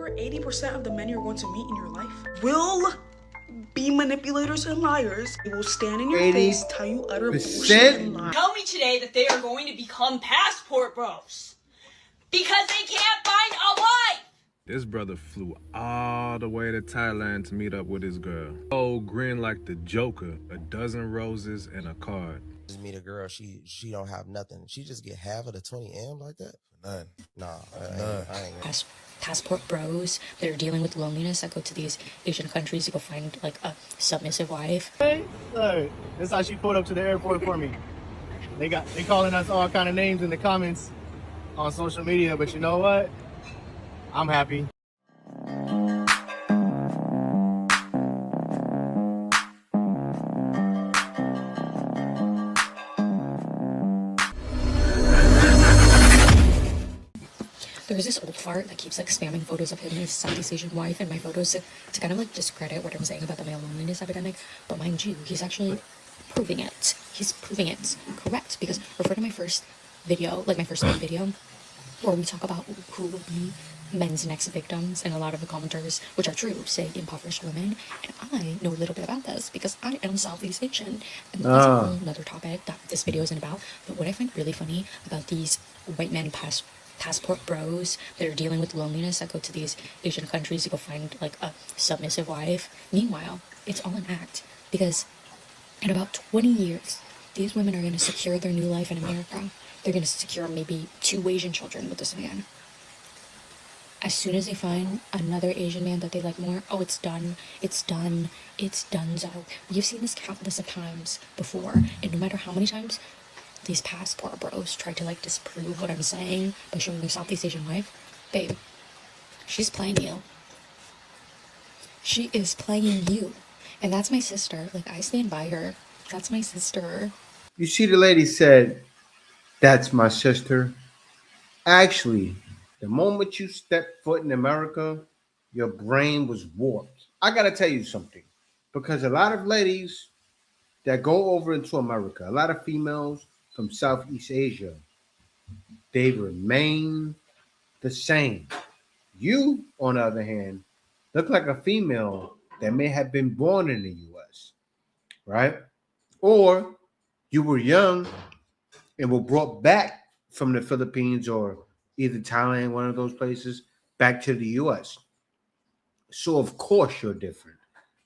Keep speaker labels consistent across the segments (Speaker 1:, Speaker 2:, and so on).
Speaker 1: over 80% of the men you're going to meet in your life will be manipulators and liars. They will stand in your face, tell you utter bullshit and lie.
Speaker 2: Tell me today that they are going to become passport bros because they can't find a wife.
Speaker 3: This brother flew all the way to Thailand to meet up with his girl. Oh, grin like the Joker, a dozen roses and a card.
Speaker 4: Just meet a girl, she don't have nothing. She just get half of the 20 M like that? None. Nah, I ain't.
Speaker 5: Passport bros that are dealing with loneliness that go to these Asian countries to go find like a submissive wife.
Speaker 6: Hey, look, that's how she pulled up to the airport for me. They calling us all kind of names in the comments on social media, but you know what? I'm happy.
Speaker 5: There's this old fart that keeps like spamming photos of him and his Southeast Asian wife in my photos to kind of like discredit what I'm saying about the male loneliness epidemic. But mind you, he's actually proving it. He's proving it correct, because refer to my first video, like my first main video, where we talk about who will be men's next victims, and a lot of the commenters, which are true, say impoverished women. And I know a little bit about this because I am Southeast Asian, and that's a whole another topic that this video isn't about. But what I find really funny about these white men passport bros that are dealing with loneliness that go to these Asian countries to go find like a submissive wife. Meanwhile, it's all an act, because in about 20 years, these women are going to secure their new life in America. They're going to secure maybe 2 Asian children with this man. As soon as they find another Asian man that they like more, oh, it's done. It's done. It's donezo. We've seen this countless of times before, and no matter how many times these passport bros try to like disprove what I'm saying by showing their Southeast Asian wife, babe, she's playing you. She is playing you. And that's my sister. Like, I stand by her. That's my sister.
Speaker 7: You see, the lady said, that's my sister. Actually, the moment you stepped foot in America, your brain was warped. I got to tell you something, because a lot of ladies that go over into America, a lot of females from Southeast Asia, they remain the same. You, on the other hand, look like a female that may have been born in the U.S., right? Or you were young and were brought back from the Philippines or either Thailand, one of those places, back to the U.S. So, of course, you're different.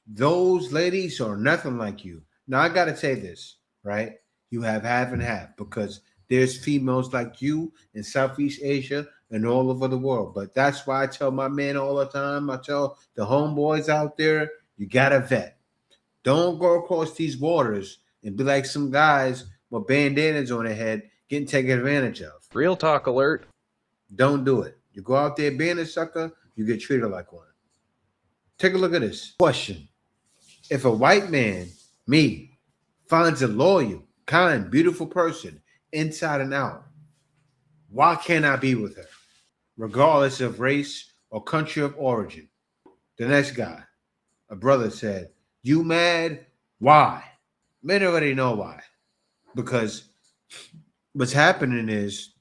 Speaker 7: Those ladies are nothing like you. Now, I got to say this, right? You have half and half, because there's females like you in Southeast Asia and all over the world. But that's why I tell my men all the time, I tell the homeboys out there, you got to vet. Don't go across these waters and be like some guys with bandanas on their head getting taken advantage of.
Speaker 8: Real talk alert.
Speaker 7: Don't do it. You go out there being a sucker, you get treated like one. Take a look at this. Question. If a white man, me, finds a loyal, kind, beautiful person inside and out, why can't I be with her, regardless of race or country of origin? The next guy, a brother, said, you mad? Why? Men already know why. Because what's happening is,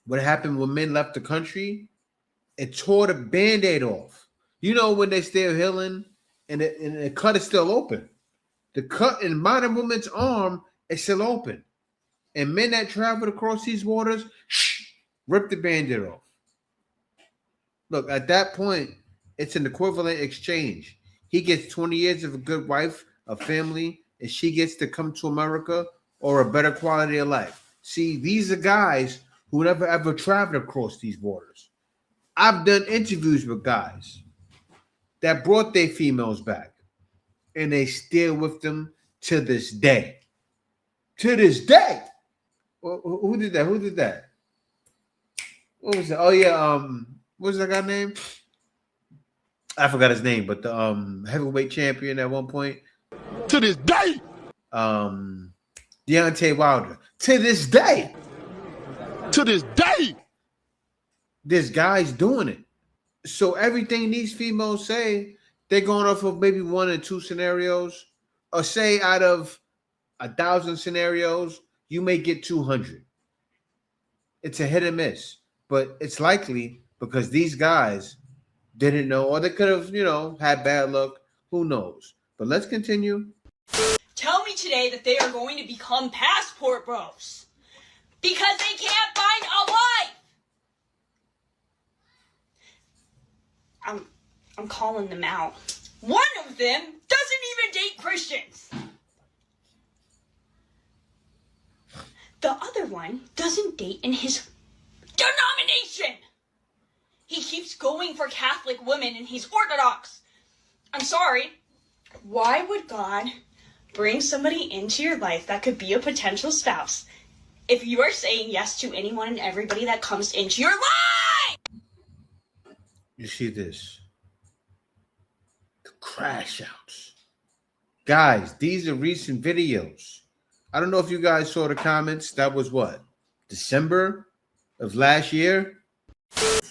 Speaker 7: what happened when men left the country, it tore the Band-Aid off. You know, when they're still healing and the cut is still open. The cut in modern woman's arm is still open. And men that traveled across these waters, rip the Band-Aid off. Look, at that point, it's an equivalent exchange. He gets 20 years of a good wife, a family, and she gets to come to America or a better quality of life. See, these are guys who never ever traveled across these waters. I've done interviews with guys that brought their females back, and they still with them to this day. To this day. Who did that? Who did that? What was it? Oh yeah, what was that guy's name? I forgot his name, but the heavyweight champion at one point.
Speaker 8: To this day.
Speaker 7: Deontay Wilder. To this day.
Speaker 8: To this day.
Speaker 7: This guy's doing it. So everything these females say, they're going off of maybe 1 or 2 scenarios, or say out of 1,000 scenarios, you may get 200. It's a hit and miss, but it's likely because these guys didn't know, or they could have, had bad luck. Who knows? But let's continue.
Speaker 2: Tell me today that they are going to become passport bros because they can't find a wife. I'm calling them out. One of them doesn't even date Christians. The other one doesn't date in his denomination. He keeps going for Catholic women and he's Orthodox. I'm sorry. Why would God bring somebody into your life that could be a potential spouse if you are saying yes to anyone and everybody that comes into your life?
Speaker 7: You see this? The crash outs. Guys, these are recent videos. I don't know if you guys saw the comments. That was what? December of last year?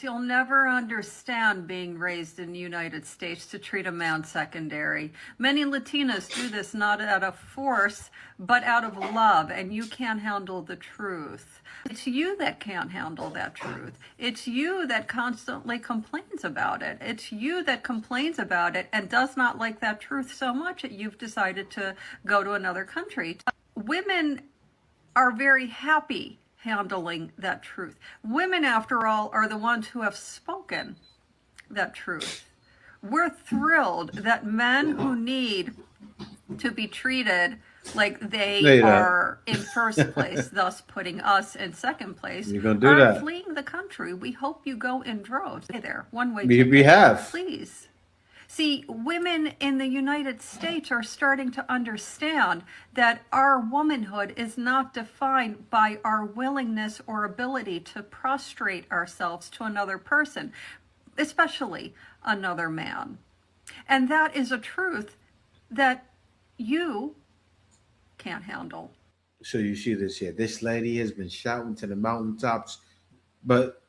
Speaker 9: You'll never understand being raised in the United States to treat a man secondary. Many Latinas do this not out of force, but out of love, and you can't handle the truth. It's you that can't handle that truth. It's you that constantly complains about it. It's you that complains about it and does not like that truth so much that you've decided to go to another country. Women are very happy handling that truth. Women, after all, are the ones who have spoken that truth. We're thrilled that men who need to be treated like they are in first place, thus putting us in second place,
Speaker 7: You're gonna do
Speaker 9: are
Speaker 7: that.
Speaker 9: fleeing the country. We hope you go in droves. Hey there, one-way
Speaker 7: We
Speaker 9: ticket.
Speaker 7: have.
Speaker 9: Please. See, women in the United States are starting to understand that our womanhood is not defined by our willingness or ability to prostrate ourselves to another person, especially another man. And that is a truth that you can't handle.
Speaker 7: So you see this here. This lady has been shouting to the mountaintops, but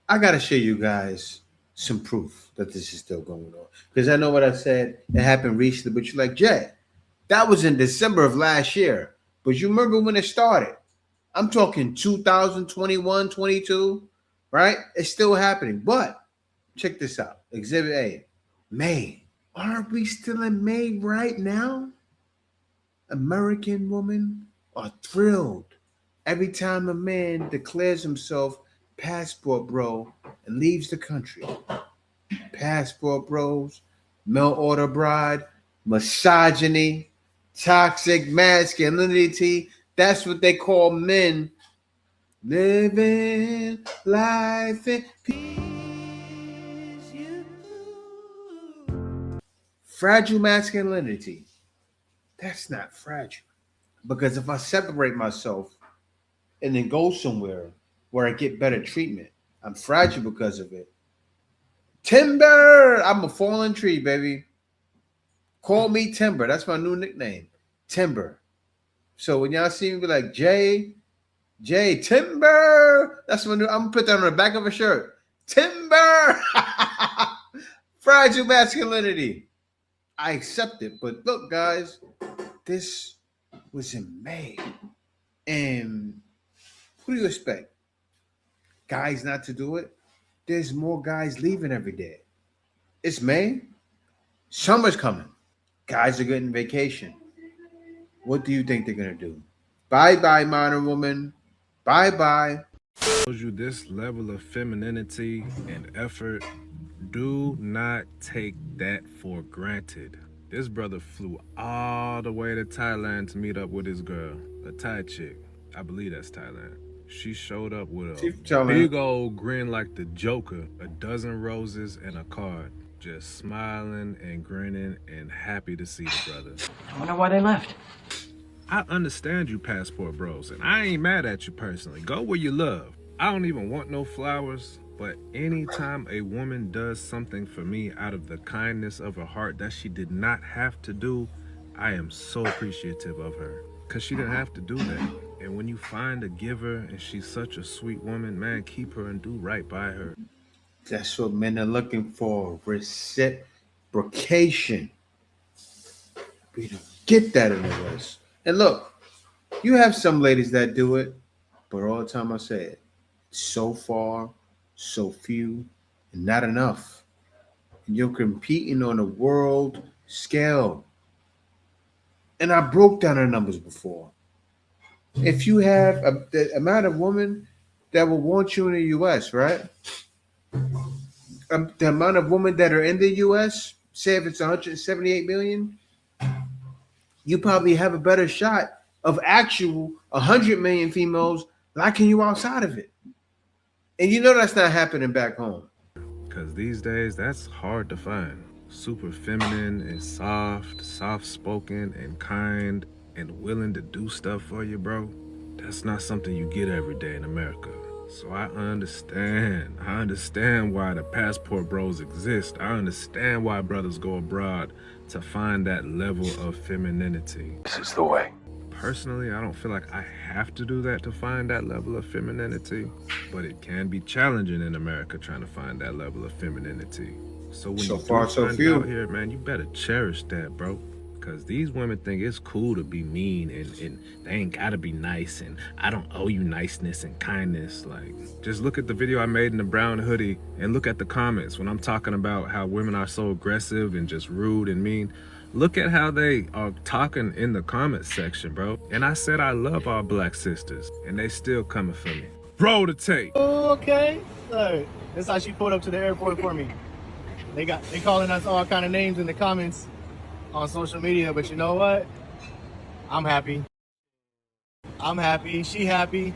Speaker 7: I gotta show you guys some proof that this is still going on. Because I know what I said, it happened recently, but you're like, Jay, that was in December of last year. But you remember when it started? I'm talking 2021, 22, right? It's still happening. But check this out. Exhibit A. May. Aren't we still in May right now? American women are thrilled every time a man declares himself passport bro and leaves the country. Passport bros, mail order bride, misogyny, toxic masculinity. That's what they call men living life in peace. Fragile masculinity. That's not fragile. Because if I separate myself and then go somewhere where I get better treatment, I'm fragile because of it. Timber! I'm a fallen tree, baby. Call me Timber. That's my new nickname. Timber. So when y'all see me be like, Jay, Timber. That's my new, I'm gonna put that on the back of a shirt. Timber! Fragile masculinity. I accept it. But look, guys, this was in May. And who do you expect? Guys not to do it? There's more guys leaving every day. It's May. Summer's coming. Guys are getting vacation. What do you think they're going to do? Bye-bye, modern woman. Bye-bye.
Speaker 3: Shows you this level of femininity and effort. Do not take that for granted. This brother flew all the way to Thailand to meet up with his girl, a Thai chick. I believe that's Thailand. She showed up with a big old grin like the Joker, a dozen roses and a card, just smiling and grinning and happy to see the brother.
Speaker 10: I wonder why they left.
Speaker 3: I understand you passport bros, and I ain't mad at you personally. Go where you love. I don't even want no flowers, but anytime a woman does something for me out of the kindness of her heart that she did not have to do, I am so appreciative of her. Because she didn't have to do that. And when you find a giver and she's such a sweet woman, man, keep her and do right by her.
Speaker 7: That's what men are looking for. Reciprocation. We don't get that in the West. And look, you have some ladies that do it, but all the time I say it, so far, so few, and not enough. and you're competing on a world scale. And I broke down the numbers before. If you have the amount of women that will want you in the U.S., right? The amount of women that are in the U.S., say if it's 178 million, you probably have a better shot of actual 100 million females liking you outside of it. And you know that's not happening back home.
Speaker 3: Because these days, that's hard to find. Super feminine and soft spoken and kind and willing to do stuff for you, bro. That's not something you get every day in America. So I understand. I understand why the passport bros exist. I understand why brothers go abroad to find that level of femininity.
Speaker 8: This is the way.
Speaker 3: Personally, I don't feel like I have to do that to find that level of femininity, but it can be challenging in America trying to find that level of femininity. So when
Speaker 7: So
Speaker 3: you
Speaker 7: far,
Speaker 3: do
Speaker 7: so
Speaker 3: find it
Speaker 7: few.
Speaker 3: out here, man, you better cherish that, bro. Because these women think it's cool to be mean and they ain't gotta be nice and I don't owe you niceness and kindness. Like, just look at the video I made in the brown hoodie and look at the comments when I'm talking about how women are so aggressive and just rude and mean. Look at how they are talking in the comment section, bro. And I said I love our black sisters and they still coming for me. Roll the tape.
Speaker 6: Okay. Look, that's how she pulled up to the airport for me. They calling us all kind of names in the comments on social media, but you know what? I'm happy. I'm happy. She happy.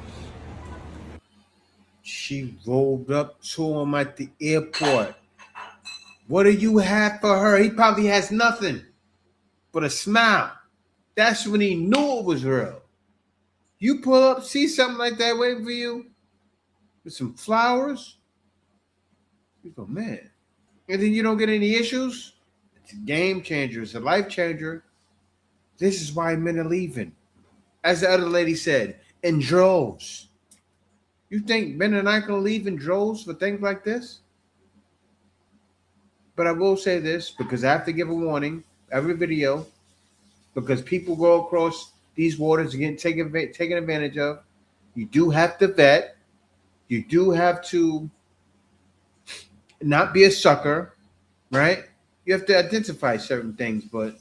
Speaker 7: She rolled up to him at the airport. What do you have for her? He probably has nothing but a smile. That's when he knew it was real. You pull up, see something like that waiting for you with some flowers. You go, man. And then you don't get any issues. It's a game changer. It's a life changer. This is why men are leaving. As the other lady said, in droves. You think men are not going to leave in droves for things like this? But I will say this because I have to give a warning every video because people go across these waters and get taken advantage of. You do have to vet. You do have to not be a sucker, right? You have to identify certain things. But,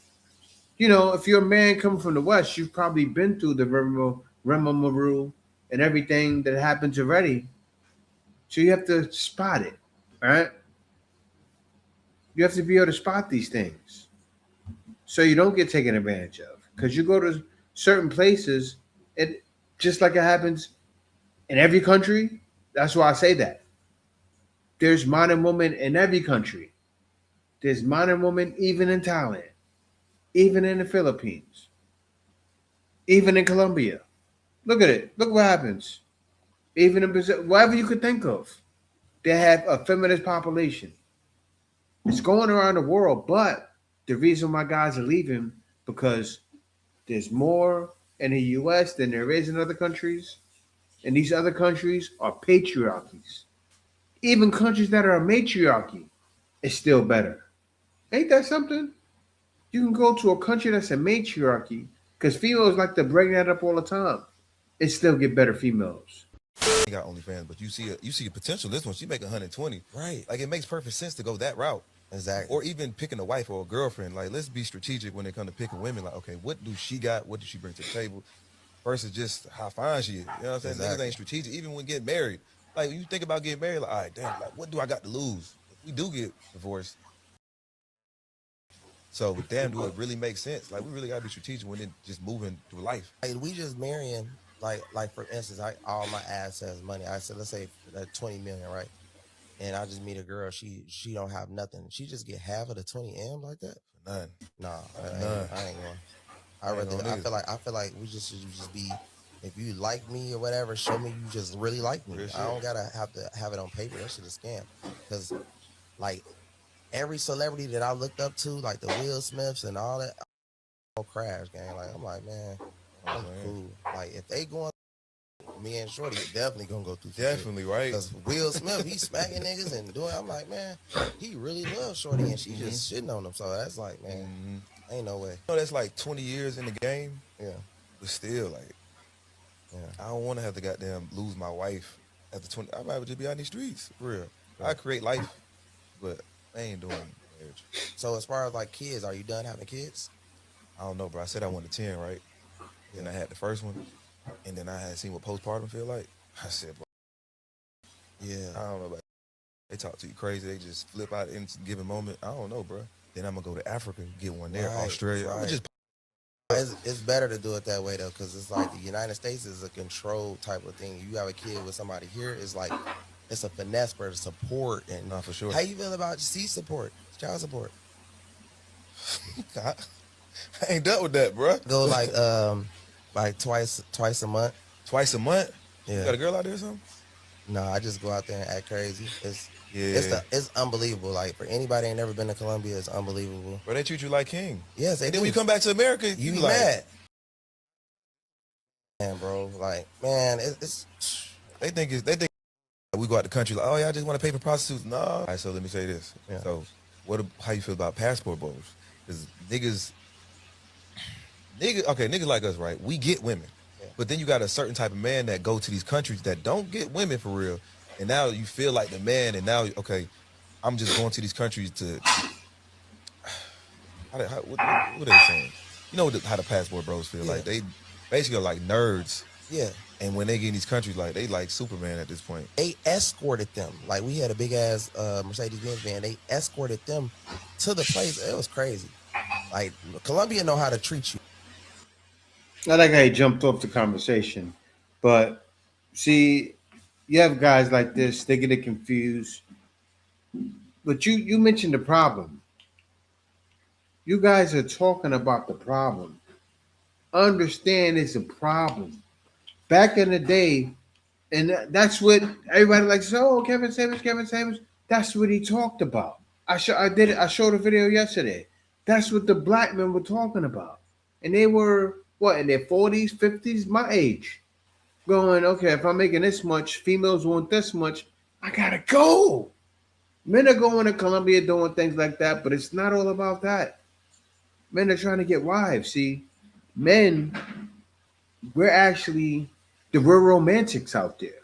Speaker 7: you know, if you're a man coming from the West, you've probably been through the rigmarole and everything that happens already. So you have to spot it, right? You have to be able to spot these things so you don't get taken advantage of. Because you go to certain places, and just like it happens in every country, that's why I say that. There's modern women in every country. There's modern women even in Thailand, even in the Philippines, even in Colombia. Look at it. Look what happens. Even in Brazil, wherever you could think of, they have a feminist population. It's going around the world, but the reason why guys are leaving because there's more in the U.S. than there is in other countries, and these other countries are patriarchies. Even countries that are a matriarchy, it's still better. Ain't that something? You can go to a country that's a matriarchy because females like to bring that up all the time and still get better females.
Speaker 4: Got OnlyFans, but you see a potential. This one, she make 120. Right. Like it makes perfect sense to go that route. Exactly. Or even picking a wife or a girlfriend. Like let's be strategic when it comes to picking women. Like, okay, what do she got? What does she bring to the table? Versus just how fine she is. You know what I'm saying? Exactly. Niggas ain't strategic. Even when getting married. Like when you think about getting married, like, all right, damn, like what do I got to lose? If we do get divorced. So damn, do it really make sense? Like we really gotta be strategic when it just moving through life.
Speaker 10: Like we just marrying, like for instance, all my assets, money. I said, let's say that 20 million, right? And I just meet a girl, she don't have nothing. She just get half of the 20 M like that?
Speaker 4: None.
Speaker 10: Nah,
Speaker 4: None.
Speaker 10: I ain't going. I feel like we just should just be. If you like me or whatever, show me you just really like me. I don't gotta have to have it on paper. That shit is a scam. Cause like every celebrity that I looked up to, like the Will Smiths and all that, all crash gang. Like I'm like, man, I'm cool. Like if they going, me and Shorty definitely gonna go through.
Speaker 4: Definitely, right?
Speaker 10: Because Will Smith, he's smacking niggas and doing. I'm like, man, he really loves Shorty, and she just shitting on him. So that's like, man, ain't no way.
Speaker 4: You know, that's like 20 years in the game.
Speaker 10: Yeah,
Speaker 4: but still, like, I don't want to have to goddamn lose my wife after 20. I might just be out in these streets, for real. I create life, but I ain't doing marriage.
Speaker 10: So as far as like kids, are you done having kids?
Speaker 4: I don't know, bro. I said I wanted 10, right? Then I had the first one, and then I had seen what postpartum feel like. I said, bro,
Speaker 10: Yeah.
Speaker 4: I don't know about that. They talk to you crazy. They just flip out in a given moment. I don't know, bro. Then I'm going to go to Africa, get one there,
Speaker 10: Right,
Speaker 4: Australia.
Speaker 10: right.
Speaker 4: I'm just
Speaker 10: It's better to do it that way though, because it's like the United States is a controlled type of thing. You have a kid with somebody here, it's like it's a finesse for the support and
Speaker 4: Not for sure.
Speaker 10: How you feel about support, child support?
Speaker 4: I ain't done with that, bro.
Speaker 10: Go like twice a month.
Speaker 4: Twice a month?
Speaker 10: Yeah.
Speaker 4: You got a girl out there or something?
Speaker 10: No, I just go out there and act crazy.
Speaker 4: Yeah.
Speaker 10: It's unbelievable. Like for anybody ain't never been to Colombia, it's unbelievable.
Speaker 4: Bro, they treat you like king.
Speaker 10: Yes, they
Speaker 4: And
Speaker 10: do.
Speaker 4: then when you come back to America,
Speaker 10: You be
Speaker 4: like,
Speaker 10: mad. Man, bro, like, man, it's
Speaker 4: they think we go out the country like, oh yeah, I just want to pay for prostitutes. No. All right, so let me say this.
Speaker 10: Yeah.
Speaker 4: So how you feel about passport bros? Because niggas like us, right? We get women.
Speaker 10: Yeah.
Speaker 4: But then you got a certain type of man that go to these countries that don't get women for real. And now you feel like the man, and now, okay, I'm just going to these countries to, what are they saying? You know how the passport bros feel.
Speaker 10: Yeah.
Speaker 4: Like, they basically are like nerds.
Speaker 10: yeah.
Speaker 4: And when they get in these countries, like, they like Superman at this point.
Speaker 10: They escorted them. Like we had a big ass Mercedes-Benz van. They escorted them to the place. It was crazy. Like Colombia know how to treat you.
Speaker 7: I like how he jumped off the conversation, but see, you have guys like this, they get it confused. But you mentioned the problem. You guys are talking about the problem. Understand it's a problem. Back in the day, and that's what everybody likes to say, oh, Kevin Samuels. That's what he talked about. I showed a video yesterday. That's what the black men were talking about. And they were, what, in their 40s, 50s, my age. Going, okay, if I'm making this much, females want this much, I gotta go. Men are going to Colombia doing things like that, but it's not all about that. Men are trying to get wives. See, men, we're actually the real romantics out there,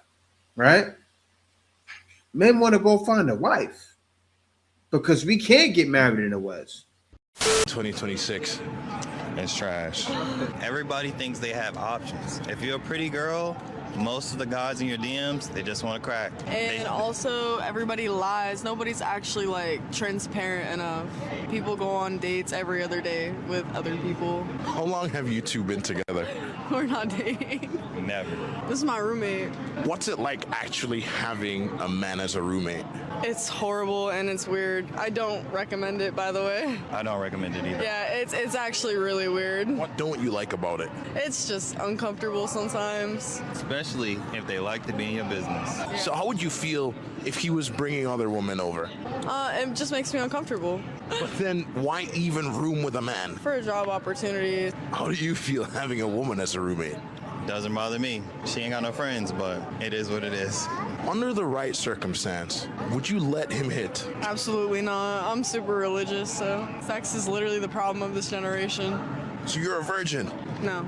Speaker 7: right? Men want to go find a wife because we can't get married in the West.
Speaker 11: 2026. It's trash. Everybody thinks they have options. If you're a pretty girl, most of the guys in your DMs, they just want to crack.
Speaker 12: And also, everybody lies. Nobody's actually like transparent enough. People go on dates every other day with other people.
Speaker 8: How long have you two been together?
Speaker 12: We're not dating.
Speaker 11: Never.
Speaker 12: This is my roommate.
Speaker 8: What's it like actually having a man as a roommate?
Speaker 12: It's horrible and it's weird. I don't recommend it, by the way.
Speaker 11: I don't recommend it either.
Speaker 12: Yeah, it's actually really weird.
Speaker 8: What don't you like about it?
Speaker 12: It's just uncomfortable sometimes.
Speaker 11: Especially if they like to be in your business.
Speaker 8: So how would you feel if he was bringing other women over?
Speaker 12: It just makes me uncomfortable.
Speaker 8: But then why even room with a man?
Speaker 12: For a job opportunity.
Speaker 8: How do you feel having a woman as a roommate?
Speaker 11: Doesn't bother me. She ain't got no friends, but it is what it is.
Speaker 8: Under the right circumstance, would you let him hit?
Speaker 12: Absolutely not. I'm super religious, so sex is literally the problem of this generation.
Speaker 8: So you're a virgin?
Speaker 12: No.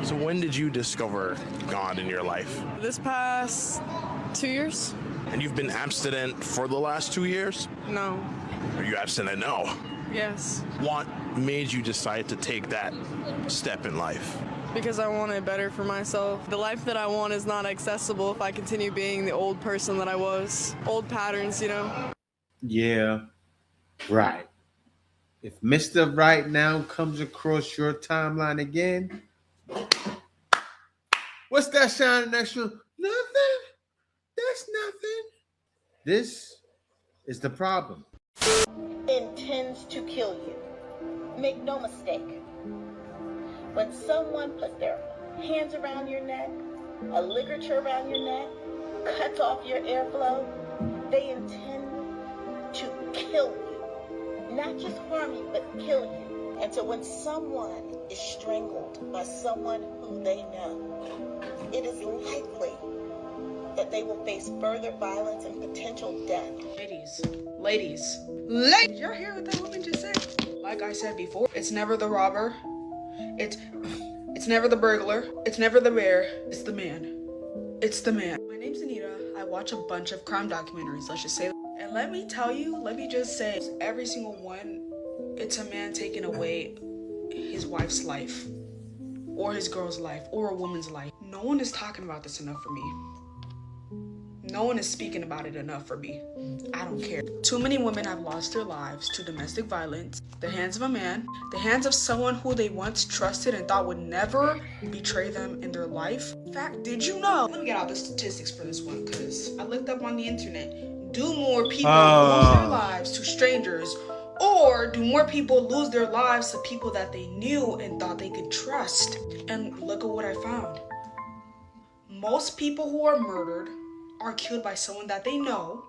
Speaker 8: So when did you discover God in your life?
Speaker 12: This past 2 years?
Speaker 8: And you've been abstinent for the last 2 years?
Speaker 12: No.
Speaker 8: Are you abstinent now?
Speaker 12: Yes.
Speaker 8: What made you decide to take that step in life?
Speaker 12: Because I want it better for myself. The life that I want is not accessible if I continue being the old person that I was. Old patterns, you know?
Speaker 7: Yeah, right. If Mr. Right Now comes across your timeline again, what's that shining next to him? Nothing. That's nothing. This is the problem.
Speaker 13: Intends to kill you. Make no mistake. When someone puts their hands around your neck, a ligature around your neck, cuts off your airflow, they intend to kill you. Not just harm you, but kill you. And so when someone is strangled by someone who they know, it is likely that they will face further violence and potential death.
Speaker 1: Ladies, y'all hear what that woman just said? Like I said before, it's never the robber. It's never the burglar. It's never the bear. It's the man. It's the man. My name's Anita. I watch a bunch of crime documentaries, let's just say that. And let me tell you, let me just say, every single one, it's a man taking away his wife's life, or his girl's life, or a woman's life. No one is talking about this enough for me. No one is speaking about it enough for me. I don't care. Too many women have lost their lives to domestic violence, the hands of a man, the hands of someone who they once trusted and thought would never betray them in their life. In fact, did you know? Let me get out the statistics for this one, because I looked up on the internet. Do more people lose their lives to strangers, or do more people lose their lives to people that they knew and thought they could trust? And look at what I found. Most people who are murdered are killed by someone that they know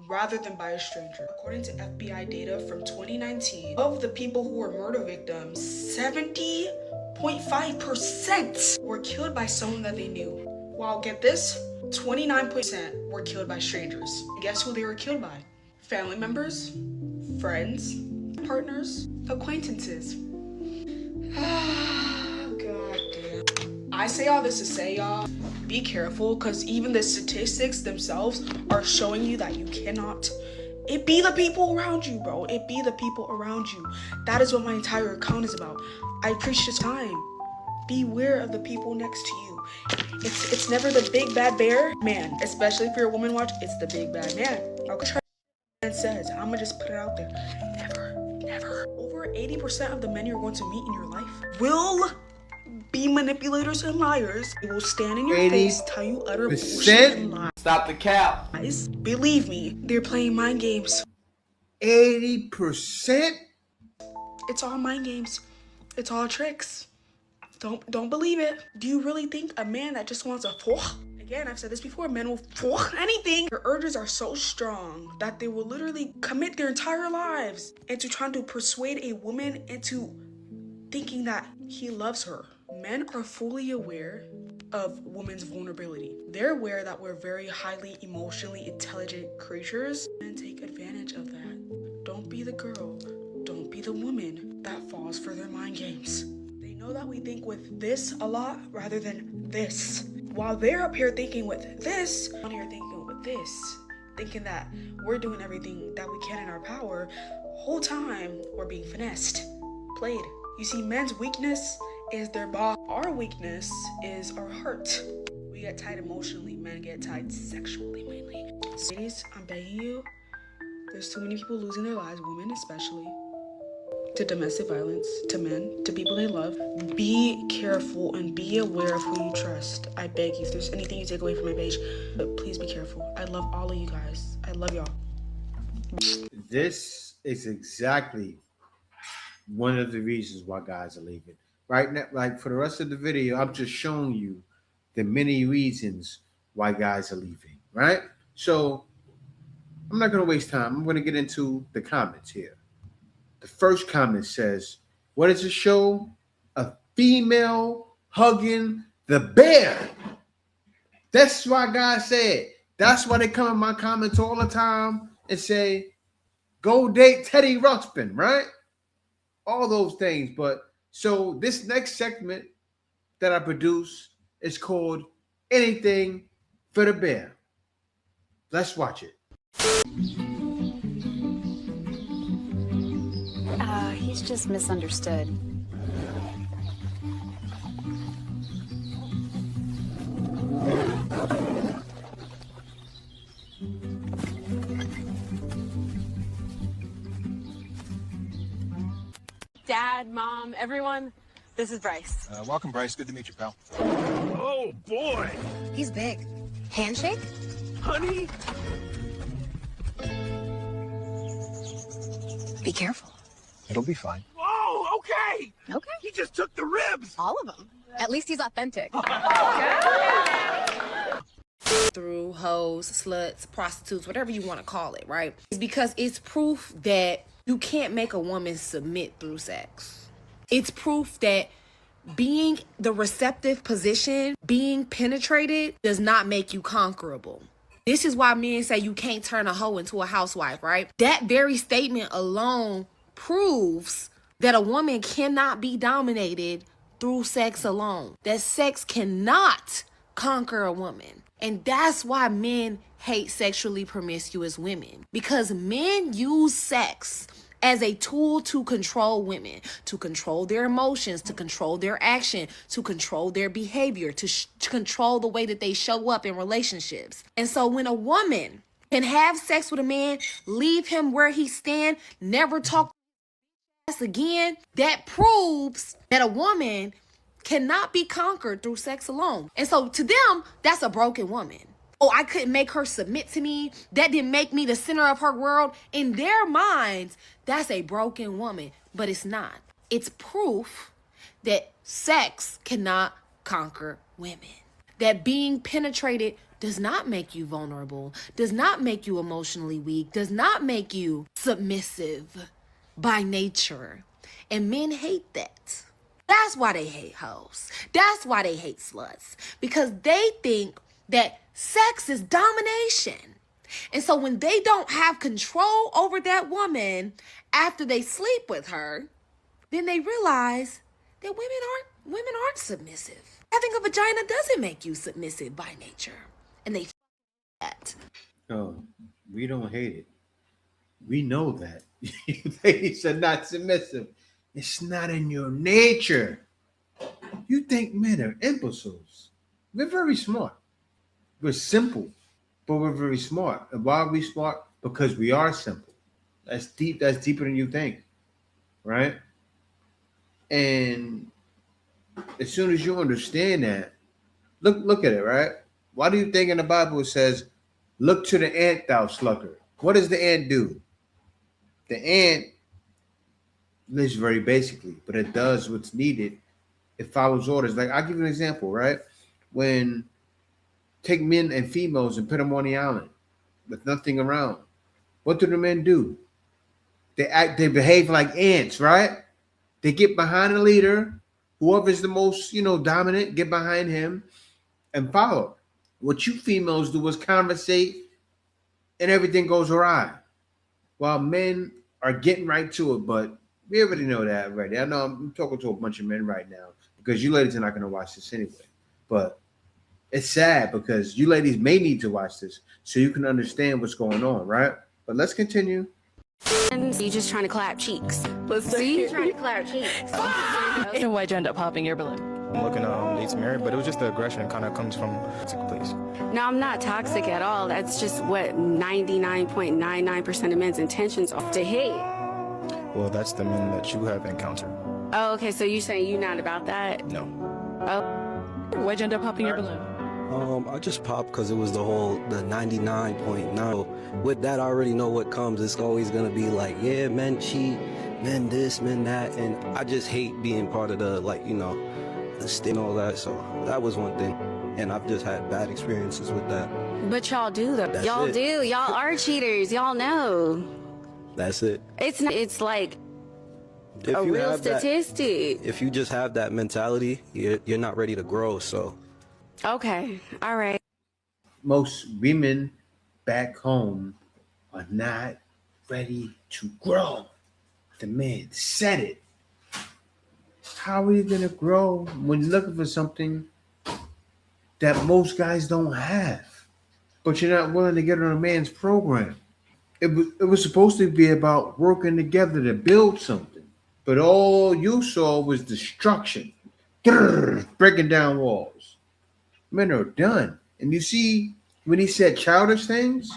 Speaker 1: rather than by a stranger. According to FBI data from 2019, of the people who were murder victims, 70.5% were killed by someone that they knew. While get this, 29% were killed by strangers. And guess who they were killed by? Family members, friends, partners, acquaintances. God damn. I say all this to say, y'all, be careful, because even the statistics themselves are showing you that you cannot. It be the people around you, bro. It be the people around you. That is what my entire account is about. I preach this time. Beware of the people next to you. It's never the big bad bear man, especially if you're a woman watch. It's the big bad man. Okay, man says, I'm gonna just put it out there. Never. Over 80% of the men you're going to meet in your life will be manipulators and liars. They will stand in your face, tell you utter bullshit and lies.
Speaker 6: Stop the cap.
Speaker 1: Believe me, they're playing mind games.
Speaker 7: 80%?
Speaker 1: It's all mind games. It's all tricks. Don't believe it. Do you really think a man that just wants a again, I've said this before, men will anything. Their urges are so strong that they will literally commit their entire lives into trying to persuade a woman into thinking that he loves her. Men are fully aware of women's vulnerability. They're aware that we're very highly emotionally intelligent creatures and take advantage of that. Don't be the girl, don't be the woman that falls for their mind games. They know that we think with this a lot rather than this. While they're up here thinking with this, I'm here thinking with this, thinking that we're doing everything that we can in our power. Whole time we're being finessed, played. You see, men's weakness is their body. Our weakness is our heart. We get tied emotionally. Men get tied sexually mainly. So ladies, I'm begging you, there's too many people losing their lives, women especially, to domestic violence, to men, to people they love. Be careful and be aware of who you trust. I beg you, if there's anything you take away from my page, but please be careful. I love all of you guys. I love y'all.
Speaker 7: This is exactly one of the reasons why guys are leaving. Right now, like for the rest of the video, I'm just showing you the many reasons why guys are leaving, right? So I'm not going to waste time. I'm going to get into the comments here. The first comment says, what does it show? A female hugging the bear. That's why guys say it. That's why they come in my comments all the time and say, go date Teddy Ruxpin, right? All those things. But so this next segment that I produce is called Anything for the Bear. Let's watch it.
Speaker 14: He's just misunderstood.
Speaker 15: Dad, Mom, everyone, this is Bryce.
Speaker 16: Welcome, Bryce. Good to meet you, pal.
Speaker 17: Oh, boy.
Speaker 14: He's big. Handshake?
Speaker 17: Honey?
Speaker 14: Be careful.
Speaker 16: It'll be fine.
Speaker 17: Whoa, okay.
Speaker 14: Okay.
Speaker 17: He just took the ribs.
Speaker 14: All of them. At least he's authentic.
Speaker 18: Through hoes, sluts, prostitutes, whatever you want to call it, right? It's because it's proof that you can't make a woman submit through sex. It's proof that being the receptive position, being penetrated, does not make you conquerable. This is why men say you can't turn a hoe into a housewife, right? That very statement alone proves that a woman cannot be dominated through sex alone. That sex cannot conquer a woman. And that's why men hate sexually promiscuous women, because men use sex as a tool to control women, to control their emotions, to control their action, to control their behavior, to control the way that they show up in relationships. And so when a woman can have sex with a man, leave him where he stand, never talk again, that proves that a woman cannot be conquered through sex alone. And so to them, that's a broken woman. Oh, I couldn't make her submit to me. That didn't make me the center of her world. In their minds, that's a broken woman, but it's not. It's proof that sex cannot conquer women. That being penetrated does not make you vulnerable, does not make you emotionally weak, does not make you submissive by nature. And men hate that. That's why they hate hoes. That's why they hate sluts. Because they think that sex is domination. And so when they don't have control over that woman after they sleep with her, then they realize that women aren't submissive. Having a vagina doesn't make you submissive by nature. And they that.
Speaker 7: No, we don't hate it. We know that. You ladies are not submissive. It's not in your nature. You think men are imbeciles. We're very smart. We're simple, but we're very smart. And why are we smart? Because we are simple. That's deep. That's deeper than you think, right? And as soon as you understand that, look at it, right? Why do you think in the Bible it says, "Look to the ant, thou sluggard"? What does the ant do? The ant lives very basically, but it does what's needed. It follows orders. Like, I'll give you an example, right? When take men and females and put them on the island with nothing around, what do the men do? They behave like ants, right? They get behind the leader, whoever's the most, dominant, get behind him and follow. What you females do is conversate and everything goes awry. While men are getting right to it, but we already know that already. I know I'm talking to a bunch of men right now because you ladies are not going to watch this anyway. But it's sad because you ladies may need to watch this so you can understand what's going on, right? But let's continue.
Speaker 15: And you just trying to clap cheeks.
Speaker 14: See, you trying to clap cheeks.
Speaker 15: And why'd you end up popping your balloon?
Speaker 19: I'm looking to date married, but it was just the aggression kind of comes from toxic place.
Speaker 15: No, I'm not toxic at all. That's just what 99.99% of men's intentions are, to hate.
Speaker 19: Well, that's the men that you have encountered.
Speaker 15: Oh, okay, so you're saying you're not about that?
Speaker 19: No.
Speaker 15: Oh. Why'd you end up popping your balloon?
Speaker 20: I just popped because it was the 99.9. With that, I already know what comes. It's always going to be like, yeah, men cheat, men this, men that. And I just hate being part of the, the sting and all that. So that was one thing. And I've just had bad experiences with that.
Speaker 15: But y'all do, though.
Speaker 20: That's
Speaker 15: Y'all
Speaker 20: it.
Speaker 15: do. Y'all are cheaters. Y'all know.
Speaker 20: That's it.
Speaker 15: It's not, it's like
Speaker 20: If
Speaker 15: a
Speaker 20: you
Speaker 15: real
Speaker 20: have that-
Speaker 15: statistic.
Speaker 20: If you just have that mentality, you're not ready to grow. So.
Speaker 15: Okay. All right.
Speaker 7: Most women back home are not ready to grow. The man said it. How are you going to grow when you're looking for something that most guys don't have, but you're not willing to get on a man's program? It was supposed to be about working together to build something, but all you saw was destruction, breaking down walls. Men are done. And you see, when he said childish things,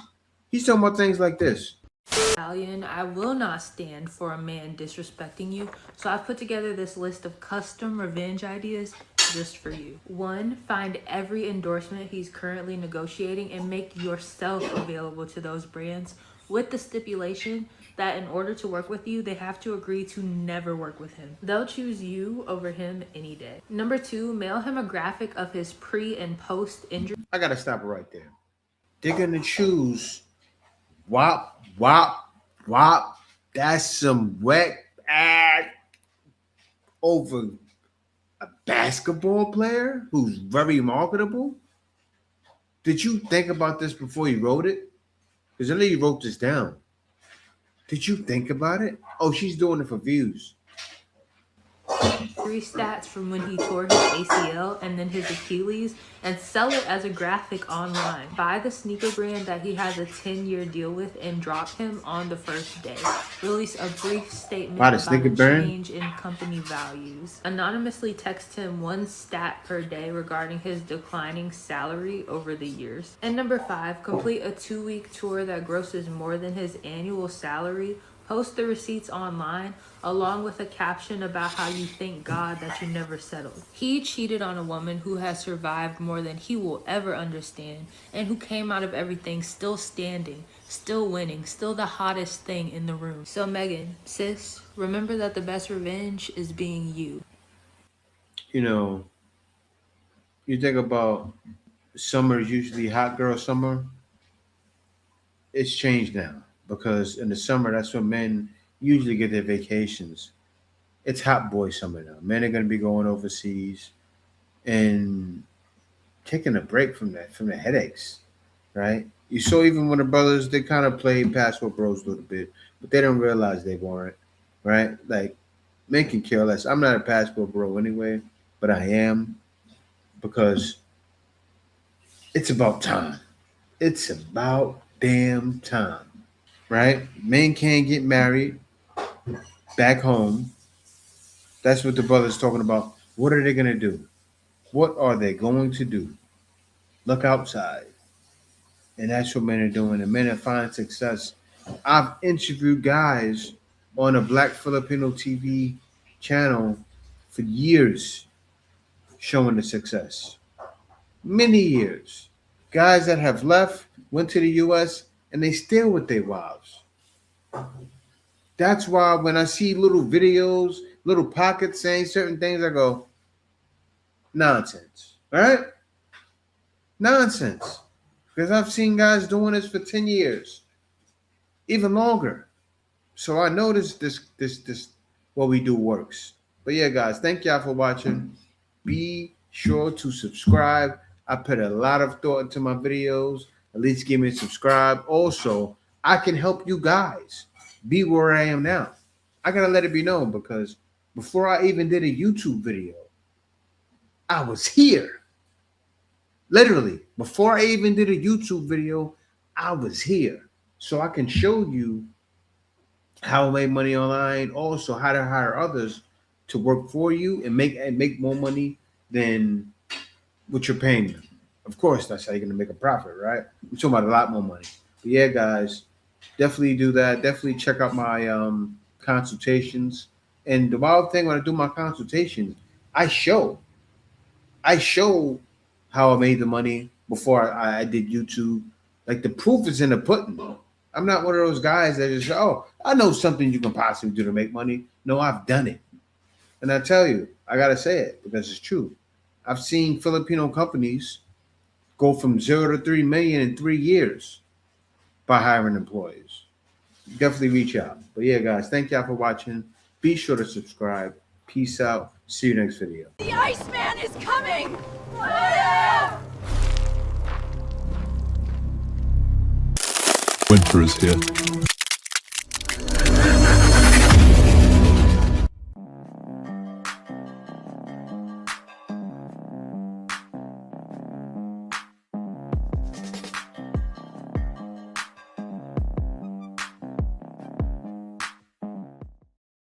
Speaker 7: he's talking about things like this.
Speaker 21: Italian, I will not stand for a man disrespecting you. So I've put together this list of custom revenge ideas just for you. 1, find every endorsement he's currently negotiating and make yourself available to those brands with the stipulation that in order to work with you, they have to agree to never work with him. They'll choose you over him any day. 2, mail him a graphic of his pre and post injury.
Speaker 7: I gotta stop it right there. They're gonna choose wop, wop, wop. That's some wet ass over a basketball player who's very marketable. Did you think about this before you wrote it? Because I know you wrote this down. Did you think about it? Oh, she's doing it for views.
Speaker 21: stats from when he tore his ACL and then his Achilles and sell it as a graphic online. Buy the sneaker brand that he has a 10-year deal with and drop him on the first day. Release a brief statement
Speaker 7: Buy the
Speaker 21: about
Speaker 7: sneaker
Speaker 21: a
Speaker 7: brand?
Speaker 21: change in company values. Anonymously text him one stat per day regarding his declining salary over the years. And number 5, complete a 2-week tour that grosses more than his annual salary. Post the receipts online along with a caption about how you thank God that you never settled. He cheated on a woman who has survived more than he will ever understand and who came out of everything still standing, still winning, still the hottest thing in the room. So Megan, sis, remember that the best revenge is being you.
Speaker 7: You know, you think about summer is usually hot girl summer. It's changed now because in the summer, that's when men usually get their vacations. It's hot boy summer now. Men are going to be going overseas and taking a break from the headaches, right? You saw even when the brothers, they kind of played Passport Bros a little bit, but they don't realize they weren't, right? Like, men can care less. I'm not a Passport Bro anyway, but I am because it's about time. It's about damn time, right? Men can't get married back home. That's what the brother's talking about. What are they going to do? What are they going to do? Look outside. And that's what men are doing. And men are finding success. I've interviewed guys on a Black Filipino TV channel for years showing the success. Many years. Guys that have left, went to the US, and they still with their wives. That's why when I see little videos, little pockets saying certain things, I go, nonsense. Right? Nonsense. Because I've seen guys doing this for 10 years, even longer. So I know this what we do works. But yeah, guys, thank y'all for watching. Be sure to subscribe. I put a lot of thought into my videos. At least give me a subscribe. Also, I can help you guys be where I am now. I gotta let it be known because before I even did a YouTube video, I was here. Literally, before I even did a YouTube video, I was here. So I can show you how to make money online, also how to hire others to work for you and make more money than what you're paying them. Of course, that's how you're gonna make a profit, right? I'm talking about a lot more money. But yeah, guys, definitely do that. Definitely check out my consultations. And the wild thing when I do my consultations, I show how I made the money before I did YouTube. Like the proof is in the pudding. I'm not one of those guys that just, oh, I know something you can possibly do to make money. No, I've done it. And I tell you, I got to say it because it's true. I've seen Filipino companies go from 0 to 3 million in 3 years by hiring employees. Definitely reach out. But yeah, guys, thank y'all for watching. Be sure to subscribe. Peace out. See you next video.
Speaker 5: The Iceman is coming!
Speaker 22: Winter is here.